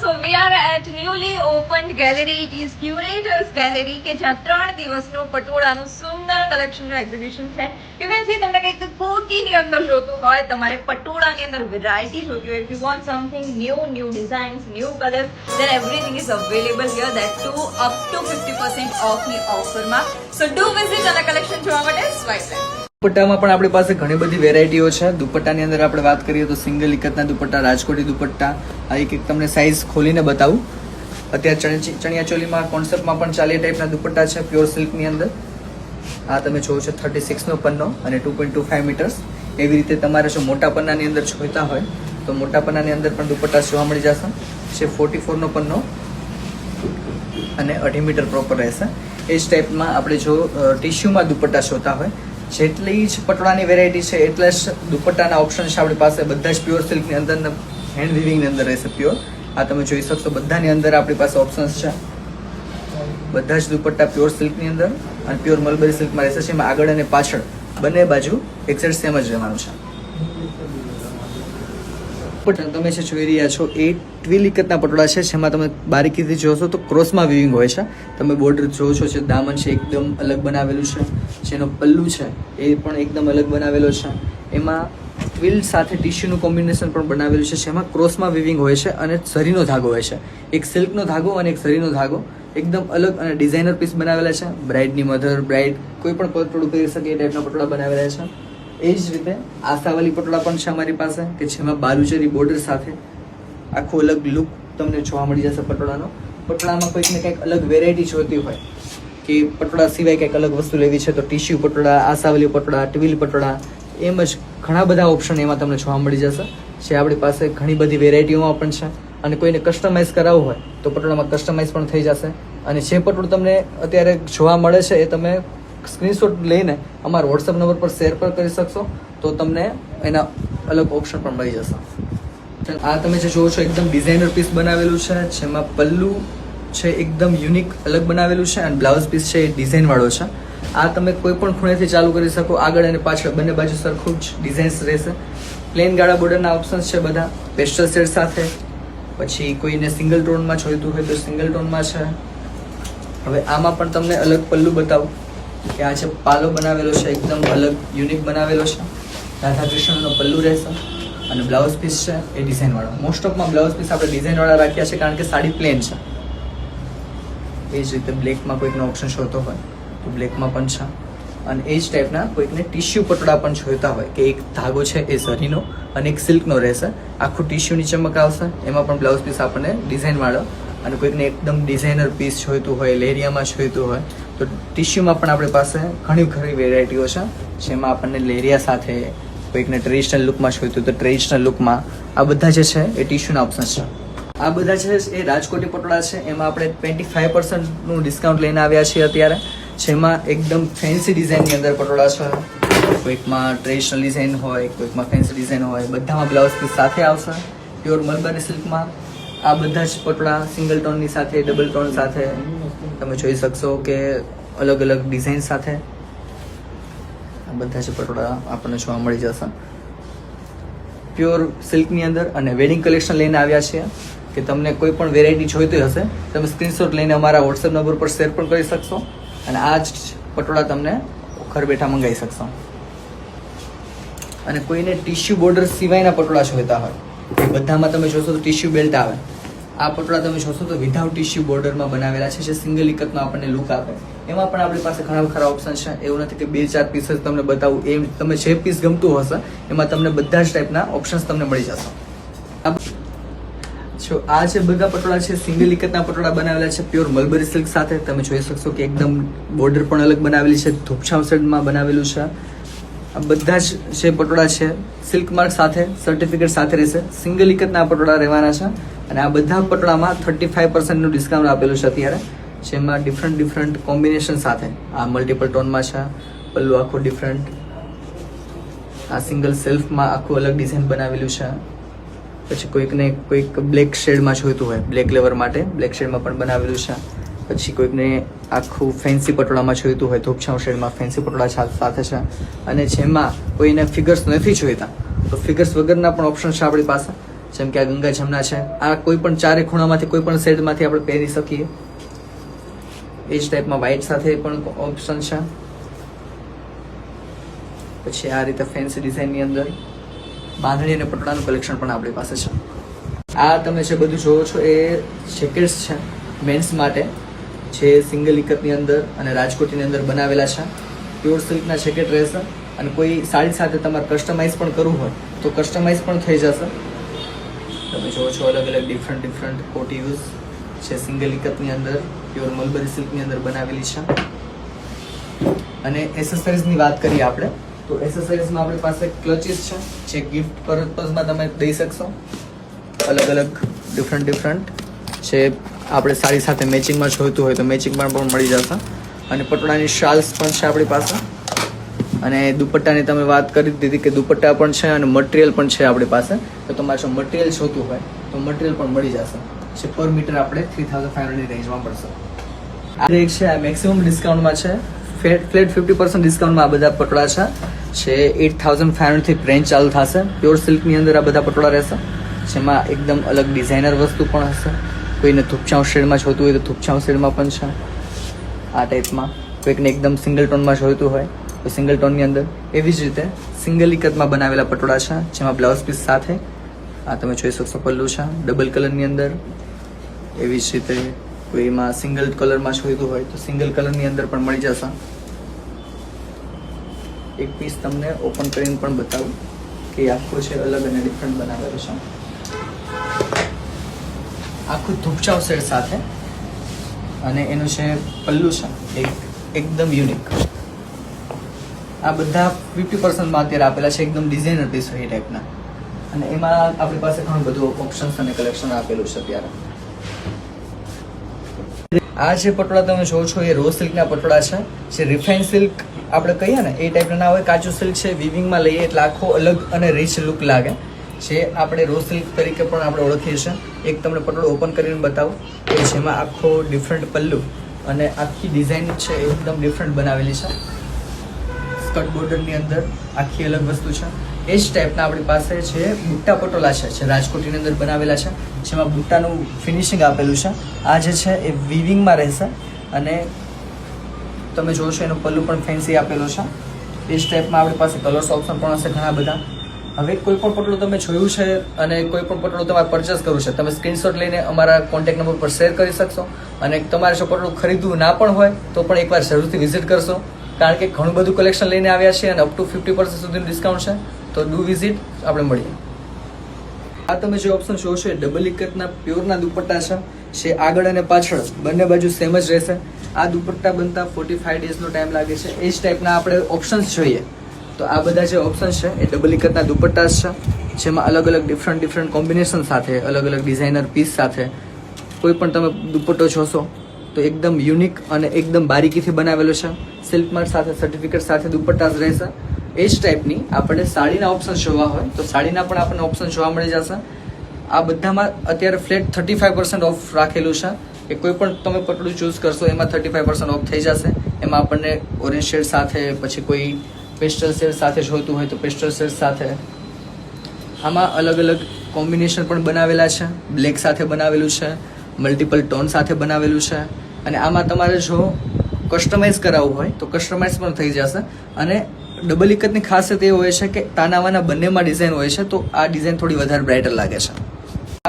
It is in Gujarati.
So we are at newly opened gallery. It is Curators Gallery કે જ્યાં 3 દિવસનું પટોળાનું સુંદર કલેક્શનનું એક્ઝિબિશન છે. You can see તમને કંઈક કુર્તીની અંદર જોતું હોય, તમારે પટોળાની અંદર વેરાયટી જોતી હોય. If you want something new designs, new colors, then everything is available here. That too up to 50% off ની ઓફરમાં. So do visit અને કલેક્શન જોવા માટે સ્વાઇપ રાઈટ. દુપટ્ટામાં પણ આપણી પાસે ઘણી બધી વેરાયટીઓ છે. દુપટ્ટાની અંદર આપણે વાત કરીએ તો સિંગલ ઇકતના દુપટ્ટા, રાજકોટી દુપટ્ટા, આ એક તમને સાઇઝ ખોલીને બતાવું. અત્યારે ચણિયાચોલીમાં કોન્સેપ્ટમાં પણ ચાલે એ ટાઈપના દુપટ્ટા છે પ્યોર સિલ્કની અંદર. આ તમે જોવો છો 36નો પન્નો અને 2.25 મીટર્સ. એવી રીતે તમારે જો મોટા પન્નાની અંદર જોઈતા હોય તો મોટા પન્નાની અંદર પણ દુપટ્ટા જોવા મળી જશે. છે 44નો પન્નો અને 2.5 મીટર પ્રોપર રહેશે. એ જ ટાઈપમાં આપણે જો ટિશ્યુમાં દુપટ્ટા જોતા હોય, જેટલી જ પટોળાની વેરાયટી છે એટલા જ દુપટ્ટાના ઓપ્શન છે આપણી પાસે. બધા જ પ્યોર સિલ્કની અંદર હેન્ડ વિવિંગની અંદર રહેશે પ્યોર. આ તમે જોઈ શકશો બધાની અંદર આપણી પાસે ઓપ્શન્સ છે. બધા જ દુપટ્ટા પ્યોર સિલ્કની અંદર અને પ્યોર મલબરી સિલ્કમાં રહેશે છે. એમાં આગળ અને પાછળ બંને બાજુ એક્ઝેક્ટ સેમ જ રહેવાનું છે. તમે જે જોઈ રહ્યા છો એ ટ્વિલ ઇકતના પટોળા છે, જેમાં તમે બારીકીથી જોશો તો ક્રોસમાં વિવિંગ હોય છે. તમે બોર્ડર જોવો છો, જે દામન છે એકદમ અલગ બનાવેલું છે, જેનો પલ્લુ છે એ પણ એકદમ અલગ બનાવેલો છે. એમાં ટ્વિલ સાથે ટીશ્યુનું કોમ્બિનેશન પણ બનાવેલું છે, જેમાં ક્રોસમાં વિવિંગ હોય છે અને ઝરીનો ધાગો હોય છે. એક સિલ્કનો ધાગો અને એક ઝરીનો ધાગો એકદમ અલગ અને ડિઝાઇનર પીસ બનાવેલા છે. બ્રાઇડની મધર, બ્રાઇડ કોઈ પણ પટોળું પહેરી શકે એ ટાઈપના પટોળા બનાવેલા છે. એ જ રીતે આસાવાલી પટોળા પણ છે અમારી પાસે, કે જેમાં બાલુચરી બોર્ડર સાથે આખું અલગ લુક તમને જોવા મળી જશે પટોળાનો. પટોળામાં કોઈક ને કંઈક અલગ વેરાયટી જોઈતી હોય કે પટોળા સિવાય કંઈક અલગ વસ્તુ લેવી છે તો ટિશ્યુ પટોળા, આસાવાલી પટોળા, ટ્વિલ પટોળા, એમ જ ઘણા બધા ઓપ્શન એમાં તમને જોવા મળી જશે. જે આપણી પાસે ઘણી બધી વેરાયટીઓમાં પણ છે. અને કોઈને કસ્ટમાઇઝ કરાવવું હોય તો પટોળામાં કસ્ટમાઇઝ પણ થઈ જશે. અને જે પટોળું તમને અત્યારે જોવા મળે છે એ તમે સ્ક્રીનશોટ લઈને અમારા વોટ્સઅપ નંબર પર શેર પણ કરી શકશો, તો તમને એના અલગ ઓપ્શન પણ મળી જશે. આ તમે જે જોવો છો એકદમ ડિઝાઇનર પીસ બનાવેલું છે, જેમાં પલ્લુ છે એકદમ યુનિક અલગ બનાવેલું છે અને બ્લાઉઝ પીસ છે એ ડિઝાઇનવાળો છે. આ તમે કોઈ પણ ખૂણેથી ચાલુ કરી શકો. આગળ અને પાછળ બંને બાજુ સરખું જ ડિઝાઇન્સ રહેશે. પ્લેન ગાળા બોર્ડરના ઓપ્શન્સ છે બધા પેસ્ટલ શેડ સાથે. પછી કોઈને સિંગલ ટોનમાં જોઈતું હોય તો સિંગલ ટોનમાં છે. હવે આમાં પણ તમને અલગ પલ્લુ બતાવું કે આ છે પાલો બનાવેલો છે, એકદમ અલગ યુનિક બનાવેલો છે. રાધા કૃષ્ણનો પલ્લુ રહેશે અને બ્લાઉઝ પીસ છે એ ડિઝાઇનવાળો. મોસ્ટ ઓફમાં બ્લાઉઝ પીસ આપણે ડિઝાઇનવાળા રાખ્યા છે, કારણ કે સાડી પ્લેન છે. એ જ રીતે બ્લેકમાં કોઈકનો ઓપ્શન જોતો હોય તો બ્લેકમાં પણ છે. અને એ જ ટાઈપના કોઈકને ટિશ્યુ પટોળા પણ જોઈતા હોય કે એક ધાગો છે એ ઝરીનો અને એક સિલ્કનો રહેશે, આખું ટિશ્યુની ચમક આવશે. એમાં પણ બ્લાઉઝ પીસ આપણને ડિઝાઇનવાળો. અને કોઈકને એકદમ ડિઝાઇનર પીસ જોઈતું હોય, લેરિયામાં જોઈતું હોય તો ટિશ્યુમાં પણ આપણી પાસે ઘણી ખરી વેરાયટીઓ છે, જેમાં આપણને લેરિયા સાથે, કોઈકને ટ્રેડિશનલ લુકમાં જોઈતું તો ટ્રેડિશનલ લુકમાં. આ બધા જે છે એ ટિશ્યુના ઓપ્શન્સ છે. આ બધા છે એ રાજકોટી પટોળા છે. એમાં આપણે 25%નું ડિસ્કાઉન્ટ લઈને આવ્યા છીએ અત્યારે, જેમાં એકદમ ફેન્સી ડિઝાઇનની અંદર પટોળા છે. કોઈકમાં ટ્રેડિશનલ ડિઝાઇન હોય, કોઈકમાં ફેન્સી ડિઝાઇન હોય. બધામાં બ્લાઉઝ પીસ સાથે આવશે પ્યોર મલબરી સિલ્કમાં. આ બધા જ પટોળા સિંગલ ટોનની સાથે, ડબલ ટોન સાથે તમે જોઈ શકશો કે અલગ અલગ ડિઝાઇન સાથે આ બધા જ પટોળા આપણને જોવા મળી જશે પ્યોર સિલ્કની અંદર. અને વેડિંગ કલેક્શન લઈને આવ્યા છીએ કે તમને કોઈ પણ વેરાયટી જોઈતી હશે તમે સ્ક્રીનશોટ લઈને અમારા વોટ્સએપ નંબર પર શેર પણ કરી શકશો અને આ જ પટોળા તમને ઘર બેઠા મંગાવી શકશો. અને કોઈને ટિશ્યુ બોર્ડર સિવાયના પટોળા જોઈતા હોય એ બધામાં તમે જોશો તો ટિશ્યુ બેલ્ટ આવે. આ પટોળા તમે જોશો તો વિધાઉટ ટિશ્યુ બોર્ડરમાં બનાવેલા છે, જે સિંગલ ઇકતનો આપણને લુક આપે. એમાં પણ આપણી પાસે ઘણા ખરા ઓપ્શન છે. એવું નથી કે 2-4 પીસ જ તમને બતાવું. એ તમે જે પીસ ગમતું હશે એમાં તમને બધા જ ટાઈપના ઓપ્શન્સ તમને મળી જશે. આ જે બધા પટોળા છે સિંગલ ઇકતના પટોળા બનાવેલા છે પ્યોર મલબરી સિલ્ક સાથે. તમે જોઈ શકશો કે એકદમ બોર્ડર પણ અલગ બનાવેલી છે, ધૂપછાંવ શેડમાં બનાવેલું છે. આ બધા જ જે પટોળા છે સિલ્ક માર્ક સાથે, સર્ટિફિકેટ સાથે રહેશે. સિંગલ ઇકતના પટોળા રહેવાના છે. અને આ બધા પટોળામાં 35%નું ડિસ્કાઉન્ટ આપેલું છે અત્યારે, જેમાં ડિફરન્ટ કોમ્બિનેશન સાથે. આ મલ્ટિપલ ટોનમાં છે, પલ્લુ આખું ડિફરન્ટ. આ સિંગલ સેલ્ફમાં આખું અલગ ડિઝાઇન બનાવેલું છે. પછી કોઈક બ્લેક શેડમાં જોઈતું હોય, બ્લેક લેવર માટે બ્લેક શેડમાં પણ બનાવેલું છે. પછી કોઈકને આખું ફેન્સી પટોળામાં જોઈતું હોય, ધૂપછાંવ શેડમાં ફેન્સી પટોળા સાથે છે. અને જેમાં કોઈને ફિગર્સ નથી જોઈતા તો ફિગર્સ વગરના પણ ઓપ્શન છે આપણી પાસે. જેમ કે આ ગંગા જમના છે, આ કોઈ પણ ચારે ખૂણામાંથી કોઈ પણ શેડમાંથી આપણે પહેરી શકીએ. એ જ ટાઈપમાં વ્હાઇટ સાથે પણ ઓપ્શન છે. પછી આ રીતે ફેન્સી ડિઝાઇનની અંદર બાંધણી અને પટોળાનું કલેક્શન પણ આપણી પાસે છે. આ તમે જે બધું જોવો છો એ જેકેટ્સ છે મેન્સ માટે, જે સિંગલ ઇકતની અંદર અને રાજકોટની અંદર બનાવેલા છે. પ્યોર સિલ્કના જેકેટ રહેશે અને કોઈ સાડી સાથે તમારે કસ્ટમાઇઝ પણ કરવું હોય તો કસ્ટમાઇઝ પણ થઈ જશે. તમે જોવો છો અલગ અલગ ડિફરન્ટ કોટીવ્સ છે સિંગલ ઇકતની અંદર, પ્યોર મલબરી સિલ્કની અંદર બનાવેલી છે. અને એસેસરીઝની વાત કરીએ આપણે તો એસેસરીઝમાં આપણી પાસે ક્લચીસ છે, જે ગિફ્ટ પર્પઝમાં તમે દઈ શકશો. અલગ અલગ ડિફરન્ટ જે આપણે સાડી સાથે મેચિંગમાં જોઈતું હોય તો મેચિંગમાં પણ મળી જશે. અને પટોળાની શાલ્સ પણ છે આપણી પાસે. અને દુપટ્ટાની તમે વાત કરી દીધી કે દુપટ્ટા પણ છે અને મટીરિયલ પણ છે આપણી પાસે. તો તમારે જો મટીરિયલ જોતું હોય તો મટીરિયલ પણ મળી જશે, જે પર મીટર આપણે 3500 ની રેન્જમાં પડશે. આ એક છે, આ મેક્સિમમ ડિસ્કાઉન્ટમાં છે, ફ્લેટ 50% ડિસ્કાઉન્ટમાં આ બધા પટોળા છે 8500 થી રેન્જ ચાલુ થશે. પ્યોર સિલ્કની અંદર આ બધા પટોળા રહેશે, જેમાં એકદમ અલગ ડિઝાઇનર વસ્તુ પણ હશે. કોઈને થૂપછાંવ શેડમાં જોઈતું હોય તો થૂપછાંવ શેડમાં પણ છે. આ ટાઈપમાં કોઈકને એકદમ સિંગલ ટોનમાં જોઈતું હોય તો સિંગલ ટોનની અંદર. એવી જ રીતે સિંગલ ઇકતમાં બનાવેલા પટોળા છે, જેમાં બ્લાઉઝ પીસ સાથે આ તમે જોઈ શકશો પલ્લુ છે ડબલ કલરની અંદર. એવી જ રીતે કોઈમાં સિંગલ કલરમાં જોઈતું હોય તો સિંગલ કલરની અંદર પણ મળી જશે. એક પીસ તમને ઓપન કરીને પણ બતાવું કે આખું છે અલગ અને ડિફરન્ટ બનાવેલું છે. આખું ધૂપચાવ સેટ સાથે અને એનું છે પલ્લુ છે એકદમ યુનિક. આ બધા 50%માં અત્યારે આપેલા છે, એકદમ ડિઝાઇનર પીસ હોય એ ટાઈપના. અને એમાં આપણી પાસે ઘણું બધું ઓપ્શન્સ અને કલેક્શન આપેલું છે અત્યારે. આ જે પટોળા તમે જોવો છો એ રો સિલ્કના પટોળા છે, જે રિફાઇન સિલ્ક આપણે કહીએ ને એ ટાઈપના ના હોય. કાચું સિલ્ક છે, વિવિંગમાં લઈએ એટલે આખો અલગ અને રીચ લુક લાગે, જે આપણે રો સિલ્ક તરીકે પણ આપણે ઓળખીએ છીએ. એક તમને પટોળો ઓપન કરીને બતાવું કે જેમાં આખો ડિફરન્ટ પલ્લુ અને આખી ડિઝાઇન છે એકદમ ડિફરન્ટ બનાવેલી છે. સ્કર્ટ બોર્ડરની અંદર આખી અલગ વસ્તુ છે. એ જ ટાઈપના આપણી પાસે છે બુટ્ટા પટોળા છે, જે રાજકોટની અંદર બનાવેલા છે, જેમાં બુટ્ટાનું ફિનિશિંગ આપેલું છે. આ જે છે એ વિવિંગમાં રહેશે અને તમે જોશો એનું પલ્લુ પણ ફેન્સી આપેલું છે. એ જ ટાઈપમાં આપણી પાસે કલર્સ ઓપ્શન પણ હશે ઘણા બધા. હવે કોઈ પણ પટોળું તમે જોયું છે અને કોઈ પણ પટોળું તમારે પરચેસ કરવું છે, તમે સ્ક્રીનશોટ લઈને અમારા કોન્ટેક્ટ નંબર પર શેર કરી શકશો. અને તમારે જો પટોળું ખરીદવું ના પણ હોય તો પણ એકવાર જરૂરથી વિઝિટ કરશો, કારણ કે ઘણું બધું કલેક્શન લઈને આવ્યા છે અને અપ ટુ 50% સુધીનું ડિસ્કાઉન્ટ છે. તો ડુ વિઝિટ, આપણે મળીએ. આ તમે જે ઓપ્શન જોશો એ ડબલ ઇકતના પ્યોરના દુપટ્ટા છે, જે આગળ અને પાછળ બંને બાજુ સેમ જ રહેશે. આ દુપટ્ટા બનતા 45 ડેઝનો ટાઈમ લાગે છે. એ જ ટાઈપના આપણે ઓપ્શન્સ જોઈએ તો આ બધા જે ઓપ્શન છે એ ડબલ ઇકતના દુપટ્ટા છે, જેમાં અલગ અલગ ડિફરન્ટ કોમ્બિનેશન સાથે અલગ અલગ ડિઝાઇનર પીસ સાથે કોઈ પણ તમે દુપટ્ટો જોશો તો એકદમ યુનિક અને એકદમ બારીકીથી બનાવેલો છે. સિલ્ક માર્ક સાથે સર્ટિફિકેટ સાથે દુપટ્ટા જ રહેશે. એ જ ટાઈપની આપણે સાડીના ઓપ્શન જોવા હોય તો સાડીના પણ આપણને ઓપ્શન જોવા મળી જશે. આ બધામાં અત્યારે ફ્લેટ 35% ઓફ રાખેલું છે, કે કોઈ પણ તમે પટોળું ચૂઝ કરશો એમાં 35% ઓફ થઈ જશે. એમાં આપણને ઓરેન્જ શેડ સાથે, પછી કોઈ પેસ્ટલ શેડ સાથે જોઈતું હોય તો પેસ્ટલ શેડ સાથે. આમાં અલગ અલગ કોમ્બિનેશન પણ બનાવેલા છે. બ્લેક સાથે બનાવેલું છે, મલ્ટિપલ ટોન સાથે બનાવેલું છે. અને આમાં તમારે જો કસ્ટમાઇઝ કરાવવું હોય તો કસ્ટમાઇઝ પણ થઈ જશે. અને ડબલ ઇકતની ખાસિયત એ હોય છે કે તાનાવાના બંનેમાં ડિઝાઇન હોય છે, તો આ ડિઝાઇન થોડી વધારે બ્રાઇટર લાગે છે.